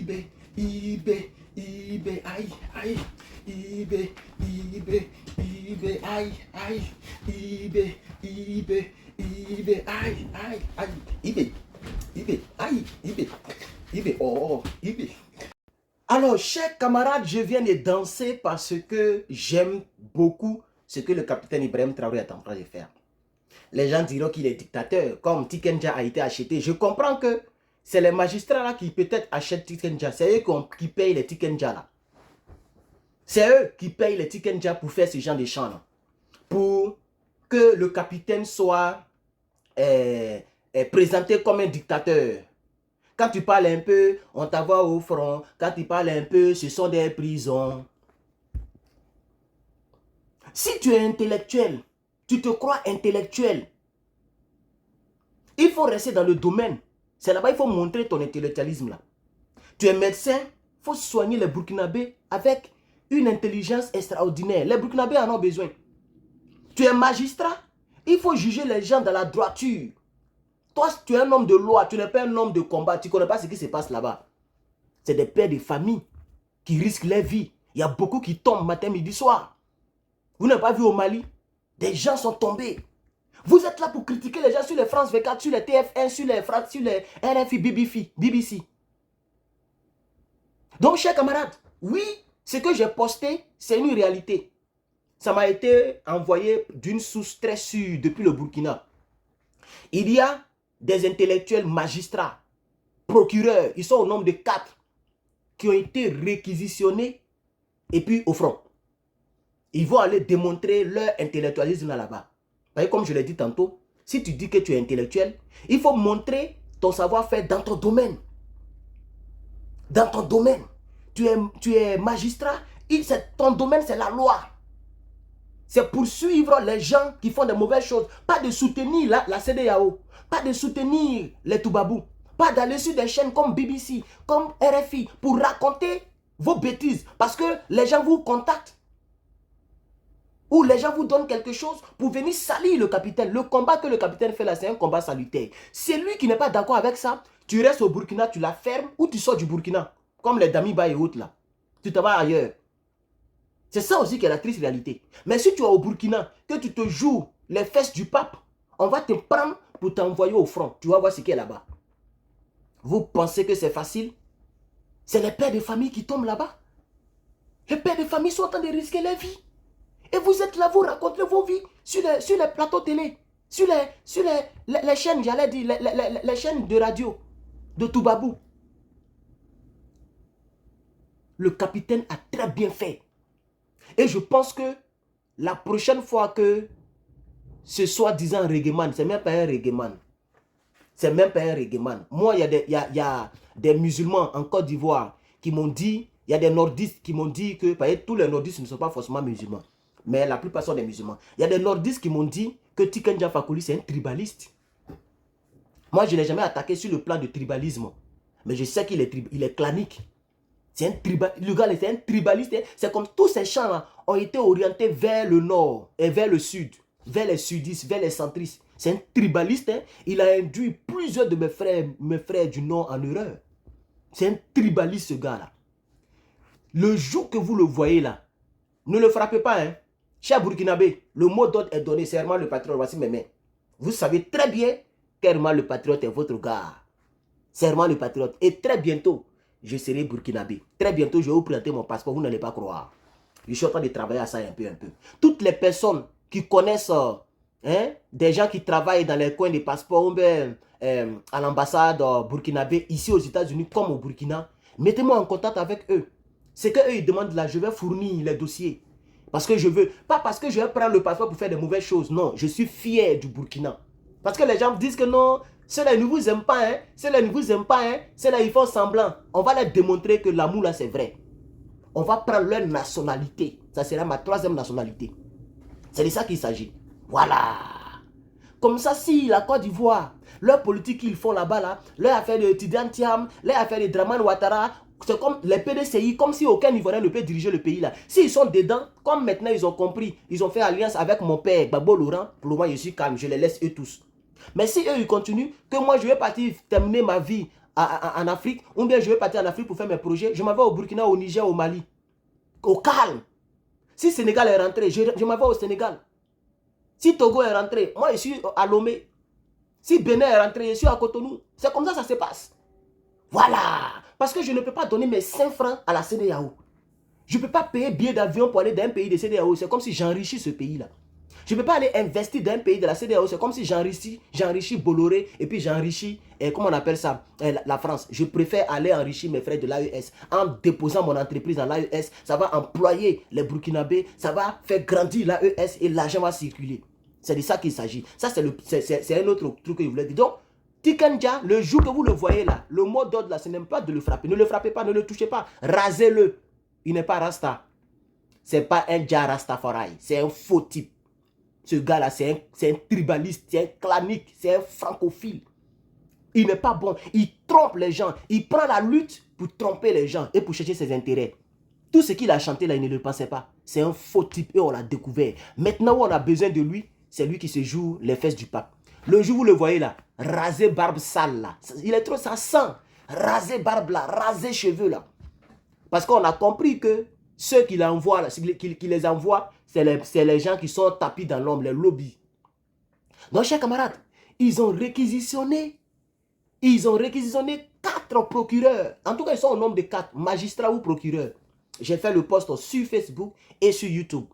Ibe, Ibe, Ibe, aïe, aïe. Ibe, Ibe, Ibe, aïe, aïe. Ibe, Ibe, Ibe, aïe, aïe, aïe. Ibe, Ibe, aïe, Ibe, Ibe, oh, Ibe. Alors, chers camarades, je viens de danser parce que j'aime beaucoup ce que le capitaine Ibrahim Traoré est en train de faire. Les gens diront qu'il est dictateur, comme Tikenja a été acheté. Je comprends que c'est les magistrats là qui peut-être achètent Tikenja. C'est eux qui payent les Tikenja là. C'est eux qui payent les Tikenja pour faire ce genre de chants là. Pour que le capitaine soit présenté comme un dictateur. Quand tu parles un peu, on t'envoie au front. Quand tu parles un peu, ce sont des prisons. Si tu es intellectuel, tu te crois intellectuel, il faut rester dans le domaine. C'est là-bas qu'il faut montrer ton intellectualisme là. Tu es médecin, il faut soigner les Burkinabés avec une intelligence extraordinaire. Les Burkinabés en ont besoin. Tu es magistrat, il faut juger les gens dans la droiture. Toi, tu es un homme de loi, tu n'es pas un homme de combat, tu ne connais pas ce qui se passe là-bas. C'est des pères de famille qui risquent leur vie. Il y a beaucoup qui tombent matin, midi, soir. Vous n'avez pas vu au Mali? Des gens sont tombés. Vous êtes là pour critiquer les gens sur les France 24, sur les TF1, sur les RFI, BBC. Donc, chers camarades, oui, ce que j'ai posté, c'est une réalité. Ça m'a été envoyé d'une source très sûre depuis le Burkina. Il y a des intellectuels magistrats, procureurs, ils sont au nombre de 4 qui ont été réquisitionnés et puis au front. Ils vont aller démontrer leur intellectualisme là-bas. Comme je l'ai dit tantôt, si tu dis que tu es intellectuel, il faut montrer ton savoir-faire dans ton domaine. Dans ton domaine. Tu es magistrat, ton domaine c'est la loi. C'est poursuivre les gens qui font de mauvaises choses. Pas de soutenir la CEDEAO. Pas de soutenir les Toubabou. Pas d'aller sur des chaînes comme BBC, comme RFI, pour raconter vos bêtises. Parce que les gens vous contactent. Ou les gens vous donnent quelque chose pour venir salir le capitaine. Le combat que le capitaine fait là, c'est un combat salutaire. C'est lui qui n'est pas d'accord avec ça. Tu restes au Burkina, tu la fermes ou tu sors du Burkina. Comme les Damiba et autres là. Tu te vas ailleurs. C'est ça aussi qui est la triste réalité. Mais si tu es au Burkina, que tu te joues les fesses du pape, on va te prendre pour t'envoyer au front. Tu vas voir ce qui est là-bas. Vous pensez que c'est facile? C'est les pères de famille qui tombent là-bas. Les pères de famille sont en train de risquer leur vie. Et vous êtes là, vous racontez vos vies sur les plateaux télé, sur les chaînes, j'allais dire, les chaînes de radio, de Toubabou. Le capitaine a très bien fait. Et je pense que la prochaine fois que ce soi-disant reggaeman, c'est même pas un reggaeman. C'est même pas un reggaeman. Moi, il y a des musulmans en Côte d'Ivoire qui m'ont dit, il y a des nordistes qui m'ont dit que, parce que tous les nordistes ne sont pas forcément musulmans, mais la plupart sont des musulmans. Il y a des nordistes qui m'ont dit que Tikenja Fakoly, c'est un tribaliste. Moi, je n'ai jamais attaqué sur le plan de tribalisme, mais je sais qu'il est clanique. C'est un tribaliste. Le gars, c'est un tribaliste. C'est comme tous ces chants-là ont été orientés vers le nord et vers le sud, vers les sudistes, vers les centristes. C'est un tribaliste. Hein? Il a induit plusieurs de mes frères du nord en erreur. C'est un tribaliste, ce gars-là. Le jour que vous le voyez là, ne le frappez pas. Hein? Cher Burkinabé, le mot d'ordre est donné. C'est Herman le Patriote. Voici mes mains. Vous savez très bien qu'Herman le Patriote est votre gars. C'est Herman le Patriote. Et très bientôt, je serai burkinabé. Très bientôt, je vais vous présenter mon passeport. Vous n'allez pas croire. Je suis en train de travailler à ça un peu. Toutes les personnes qui connaissent des gens qui travaillent dans les coins des passeports ou bien à l'ambassade burkinabé, ici aux États-Unis comme au Burkina, mettez-moi en contact avec eux. C'est qu'eux, ils demandent là, je vais fournir les dossiers. Parce que je veux, pas parce que je vais prendre le passeport pour faire de mauvaises choses. Non, je suis fier du Burkina. Parce que les gens disent que non, ceux-là, ils ne vous aiment pas, hein. Ceux-là, ils ne vous aiment pas, hein. Ceux-là, ils font semblant. On va leur démontrer que l'amour, là, c'est vrai. On va prendre leur nationalité. Ça sera ma 3e nationalité. C'est de ça qu'il s'agit. Voilà. Comme ça, si la Côte d'Ivoire, leur politique qu'ils font là-bas, là, leur affaire de Tidiane Thiam, leur affaire de Draman Ouattara, c'est comme les PDCI, comme si aucun Ivoirien ne peut diriger le pays là. S'ils sont dedans, comme maintenant ils ont compris, ils ont fait alliance avec mon père, Babo Laurent, pour le moment je suis calme, je les laisse eux tous. Mais si eux ils continuent, que moi je vais partir terminer ma vie en Afrique, ou bien je vais partir en Afrique pour faire mes projets, je m'en vais au Burkina, au Niger, au Mali. Au calme. Si Sénégal est rentré, je m'en vais au Sénégal. Si Togo est rentré, moi je suis à Lomé. Si Bénin est rentré, je suis à Cotonou. C'est comme ça se passe. Voilà. Parce que je ne peux pas donner mes 5 francs à la CEDEAO. Je ne peux pas payer billet d'avion pour aller d'un pays de CEDEAO. C'est comme si j'enrichis ce pays-là. Je ne peux pas aller investir dans un pays de la CEDEAO. C'est comme si j'enrichis Bolloré et puis j'enrichis, comment on appelle ça, la France. Je préfère aller enrichir mes frères de l'AES en déposant mon entreprise dans l'AES. Ça va employer les Burkinabés. Ça va faire grandir l'AES et l'argent va circuler. C'est de ça qu'il s'agit. Ça, c'est un autre truc que je voulais dire. Donc, Tiken Jah, le jour que vous le voyez là, le mot d'ordre là, ce n'est pas de le frapper. Ne le frappez pas, ne le touchez pas. Rasez-le. Il n'est pas Rasta. C'est pas un Jah Rastafari. C'est un faux type. Ce gars-là, c'est un tribaliste, c'est un clanique, c'est un francophile. Il n'est pas bon. Il trompe les gens. Il prend la lutte pour tromper les gens et pour chercher ses intérêts. Tout ce qu'il a chanté là, il ne le pensait pas. C'est un faux type et on l'a découvert. Maintenant où on a besoin de lui, c'est lui qui se joue les fesses du pape. Le jour où vous le voyez là, rasé barbe sale là. Il est trop, ça sent. Rasé barbe là, rasé cheveux là. Parce qu'on a compris que ceux qui les envoient, c'est les gens qui sont tapis dans l'ombre, les lobbies. Donc, chers camarades, ils ont réquisitionné 4 procureurs. En tout cas, ils sont au nombre de 4, magistrats ou procureurs. J'ai fait le post sur Facebook et sur YouTube.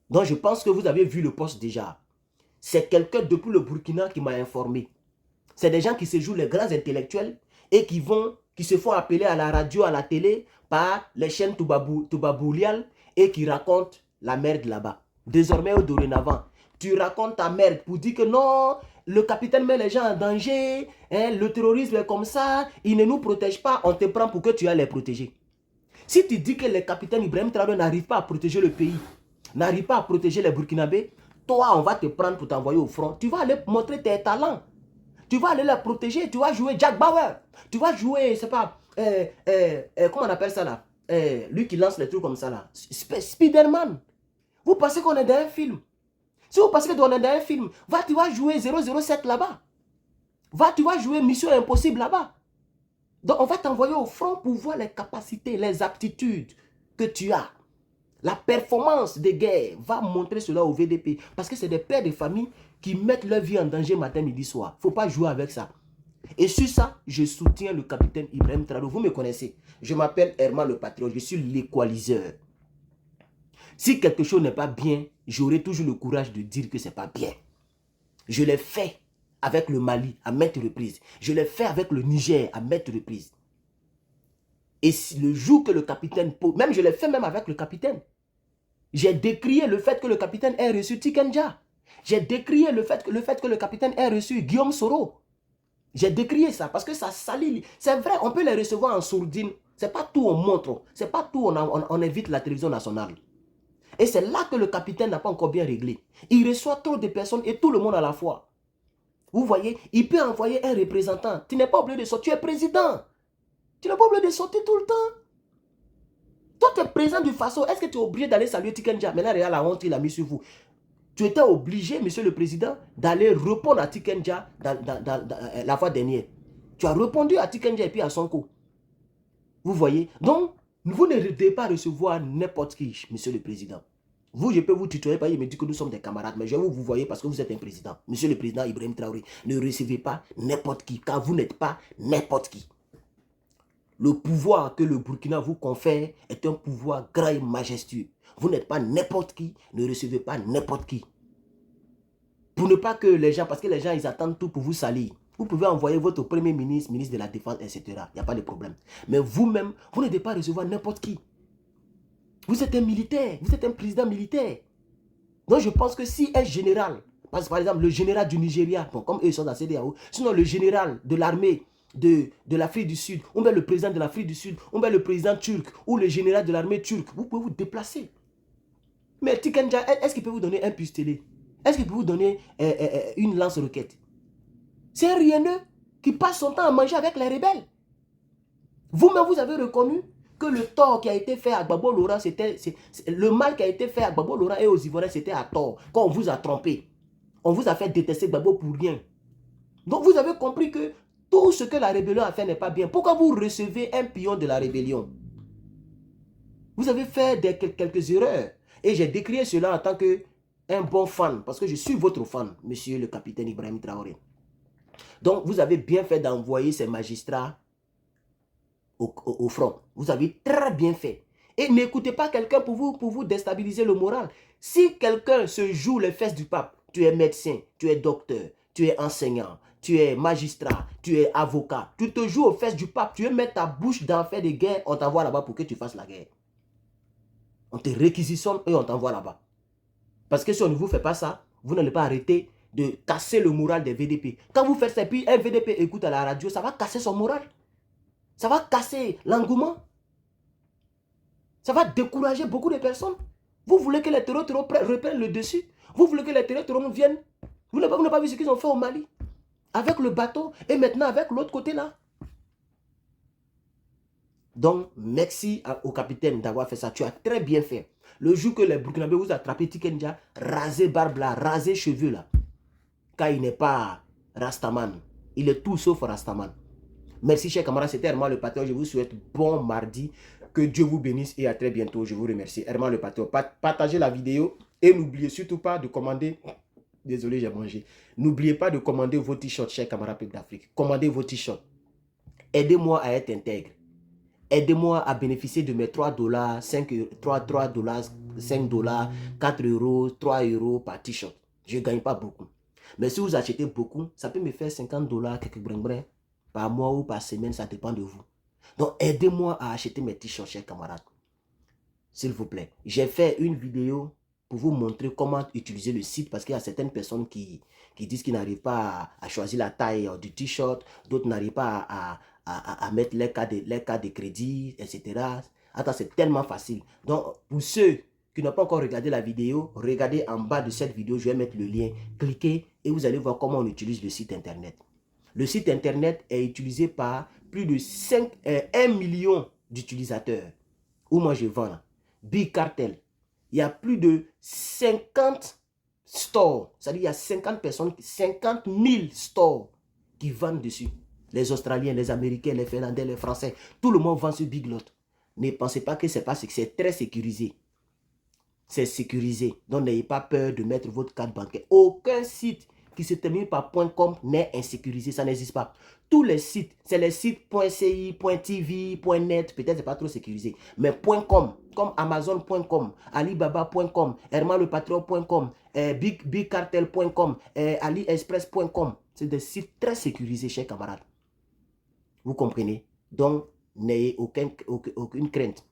Donc, je pense que vous avez vu le post déjà. C'est quelqu'un depuis le Burkina qui m'a informé. C'est des gens qui se jouent les grands intellectuels et qui se font appeler à la radio, à la télé, par les chaînes Toubaboulial et qui racontent la merde là-bas. Désormais, au dorénavant, tu racontes ta merde pour dire que non, le capitaine met les gens en danger, hein, le terrorisme est comme ça, il ne nous protège pas, on te prend pour que tu ailles les protéger. Si tu dis que le capitaine Ibrahim Traoré n'arrive pas à protéger le pays, n'arrive pas à protéger les Burkinabés, toi, on va te prendre pour t'envoyer au front. Tu vas aller montrer tes talents. Tu vas aller la protéger. Tu vas jouer Jack Bauer. Tu vas jouer, c'est pas, comment on appelle ça là, lui qui lance les trucs comme ça là, Spider-Man. Vous pensez qu'on est dans un film? Si vous pensez qu'on est dans un film, tu vas jouer 007 là-bas. Tu vas jouer Mission Impossible là-bas. Donc, on va t'envoyer au front pour voir les capacités, les aptitudes que tu as. La performance des guerres va montrer cela au VDP. Parce que c'est des pères de famille qui mettent leur vie en danger matin, midi, soir. Il ne faut pas jouer avec ça. Et sur ça, je soutiens le capitaine Ibrahim Traoré. Vous me connaissez. Je m'appelle Herman le Patriote. Je suis l'équaliseur. Si quelque chose n'est pas bien, j'aurai toujours le courage de dire que ce n'est pas bien. Je l'ai fait avec le Mali à maintes reprises. Je l'ai fait avec le Niger à maintes reprises. Et si le jour que le capitaine... Même je l'ai fait même avec le capitaine. J'ai décrié le fait que le capitaine ait reçu Tiken Jah. J'ai décrié le fait que le capitaine ait reçu Guillaume Soro. J'ai décrié ça parce que ça salit. C'est vrai, on peut les recevoir en sourdine. Ce n'est pas tout on montre. Ce n'est pas tout on invite la télévision nationale. Et c'est là que le capitaine n'a pas encore bien réglé. Il reçoit trop de personnes et tout le monde à la fois. Vous voyez, il peut envoyer un représentant. Tu n'es pas obligé de sortir. Tu es président. Tu n'es pas obligé de sortir tout le temps. Toi, tu es président du Faso. Est-ce que tu es obligé d'aller saluer Tiken Jah? Maintenant, regarde la honte qu'il a mis sur vous. Tu étais obligé, monsieur le président, d'aller répondre à Tiken Jah la fois dernière. Tu as répondu à Tiken Jah et puis à Sonko. Vous voyez? Donc, vous ne devez pas recevoir n'importe qui, monsieur le président. Vous, je peux vous tutoyer, il me dit que nous sommes des camarades, mais je vous voyez parce que vous êtes un président. Monsieur le président Ibrahim Traoré, ne recevez pas n'importe qui, car vous n'êtes pas n'importe qui. Le pouvoir que le Burkina vous confère est un pouvoir grand et majestueux. Vous n'êtes pas n'importe qui, ne recevez pas n'importe qui. Pour ne pas que les gens, parce que les gens, ils attendent tout pour vous salir. Vous pouvez envoyer votre premier ministre, ministre de la Défense, etc. Il n'y a pas de problème. Mais vous-même, vous ne devez pas recevoir n'importe qui. Vous êtes un militaire, vous êtes un président militaire. Donc je pense que si un général, par exemple le général du Nigeria, bon, comme eux ils sont dans la CEDEAO, sinon le général de l'armée de l'Afrique du Sud, ou bien le président de l'Afrique du Sud, ou bien le président turc, ou le général de l'armée turque, vous pouvez vous déplacer. Mais Tiken Jah, est-ce qu'il peut vous donner un pistolet? Est-ce qu'il peut vous donner une lance-roquette? C'est un rieneux qui passe son temps à manger avec les rebelles. Vous-même, vous avez reconnu que le tort qui a été fait à Gbagbo Laurent, le mal qui a été fait à Gbagbo Laurent et aux Ivoiriens, c'était à tort. Quand on vous a trompé, on vous a fait détester Gbagbo pour rien. Donc vous avez compris que Tout ce que la rébellion a fait n'est pas bien. Pourquoi vous recevez un pion de la rébellion? Vous avez fait quelques erreurs. Et j'ai décrié cela en tant qu'un bon fan. Parce que je suis votre fan, monsieur le capitaine Ibrahim Traoré. Donc, vous avez bien fait d'envoyer ces magistrats au front. Vous avez très bien fait. Et n'écoutez pas quelqu'un pour vous déstabiliser le moral. Si quelqu'un se joue les fesses du pape, tu es médecin, tu es docteur, tu es enseignant, tu es magistrat, tu es avocat, tu te joues aux fesses du pape, tu veux mettre ta bouche dans faire des guerres, on t'envoie là-bas pour que tu fasses la guerre. On te réquisitionne et on t'envoie là-bas. Parce que si on ne vous fait pas ça, vous n'allez pas arrêter de casser le moral des VDP. Quand vous faites ça, puis un VDP écoute à la radio, ça va casser son moral. Ça va casser l'engouement. Ça va décourager beaucoup de personnes. Vous voulez que les terroristes reprennent le dessus. Vous voulez que les terroristes viennent. Vous n'avez pas vu ce qu'ils ont fait au Mali. Avec le bateau et maintenant avec l'autre côté là. Donc, merci au capitaine d'avoir fait ça. Tu as très bien fait. Le jour que les Burkinabés vous attrapez Tikenja, rasez barbe là, rasez cheveux là. Car il n'est pas Rastaman. Il est tout sauf Rastaman. Merci, chers camarades. C'était Herman le Patriote. Je vous souhaite bon mardi. Que Dieu vous bénisse et à très bientôt. Je vous remercie. Herman le Patriote. Partagez la vidéo et n'oubliez surtout pas de commander. Désolé, j'ai mangé. N'oubliez pas de commander vos t-shirts, chers camarades Peuple d'Afrique. Commandez vos t-shirts. Aidez-moi à être intègre. Aidez-moi à bénéficier de mes 3 $, 5 $, 5 $, 4 €, 3 € par t-shirt. Je ne gagne pas beaucoup. Mais si vous achetez beaucoup, ça peut me faire 50 $, quelques brin par mois ou par semaine, ça dépend de vous. Donc, aidez-moi à acheter mes t-shirts, chers camarades. S'il vous plaît. J'ai fait une vidéo pour vous montrer comment utiliser le site parce qu'il y a certaines personnes qui disent qu'ils n'arrivent pas à choisir la taille du t-shirt, d'autres n'arrivent pas à mettre les cas de crédit, etc. Attends, c'est tellement facile. Donc, pour ceux qui n'ont pas encore regardé la vidéo, regardez en bas de cette vidéo, je vais mettre le lien. Cliquez et vous allez voir comment on utilise le site internet. Le site internet est utilisé par plus de 1 million d'utilisateurs. Où moi je vends là. Big Cartel. Il y a plus de 50 stores. C'est-à-dire il y a 50 personnes, 50 000 stores qui vendent dessus. Les Australiens, les Américains, les Finlandais, les Français. Tout le monde vend sur Big Lot. Ne pensez pas que c'est très sécurisé. C'est sécurisé. Donc n'ayez pas peur de mettre votre carte bancaire. Aucun site qui se termine par .com n'est insécurisé, ça n'existe pas. Tous les sites, c'est les sites .ci, .tv, .net, peut-être c'est pas trop sécurisé, mais .com, comme Amazon.com, Alibaba.com, hermanlepatron.com, bigcartel.com, AliExpress.com, c'est des sites très sécurisés, chers camarades. Vous comprenez? Donc, n'ayez aucune crainte.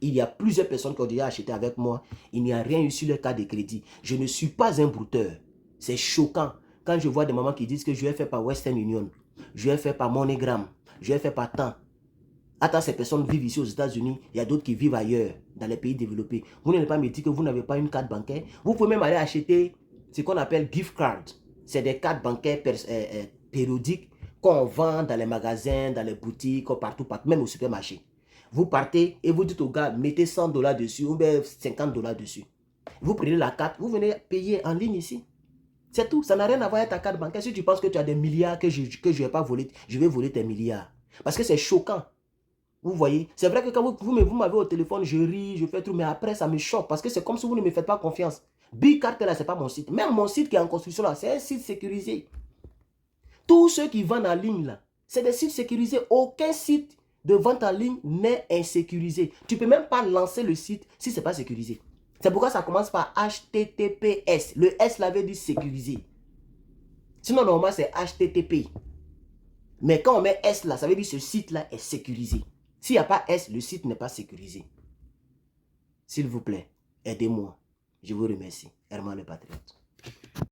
Il y a plusieurs personnes qui ont déjà acheté avec moi. Il n'y a rien eu sur le cas de crédit. Je ne suis pas un brouteur. C'est choquant quand je vois des mamans qui disent que je vais faire par Western Union, je vais faire par MoneyGram, je vais faire par temps. Attends, ces personnes vivent ici aux États-Unis, il y a d'autres qui vivent ailleurs, dans les pays développés. Vous n'allez pas me dire que vous n'avez pas une carte bancaire. Vous pouvez même aller acheter ce qu'on appelle gift cards. C'est des cartes bancaires périodiques qu'on vend dans les magasins, dans les boutiques, partout, même au supermarché. Vous partez et vous dites au gars, mettez 100 $ dessus ou bien 50 $ dessus. Vous prenez la carte, vous venez payer en ligne ici. C'est tout, ça n'a rien à voir avec ta carte bancaire. Si tu penses que tu as des milliards que je ne vais pas voler, je vais voler tes milliards. Parce que c'est choquant. Vous voyez, c'est vrai que quand vous m'avez au téléphone, je ris, je fais tout, mais après ça me choque parce que c'est comme si vous ne me faites pas confiance. Big Cartel là, ce n'est pas mon site. Même mon site qui est en construction là, c'est un site sécurisé. Tous ceux qui vendent en ligne là, c'est des sites sécurisés. Aucun site de vente en ligne n'est insécurisé. Tu ne peux même pas lancer le site si ce n'est pas sécurisé. C'est pourquoi ça commence par HTTPS. Le S là veut dire sécurisé. Sinon, normalement, c'est HTTP. Mais quand on met S là, ça veut dire que ce site-là est sécurisé. S'il n'y a pas S, le site n'est pas sécurisé. S'il vous plaît, aidez-moi. Je vous remercie. Herman le Patriote.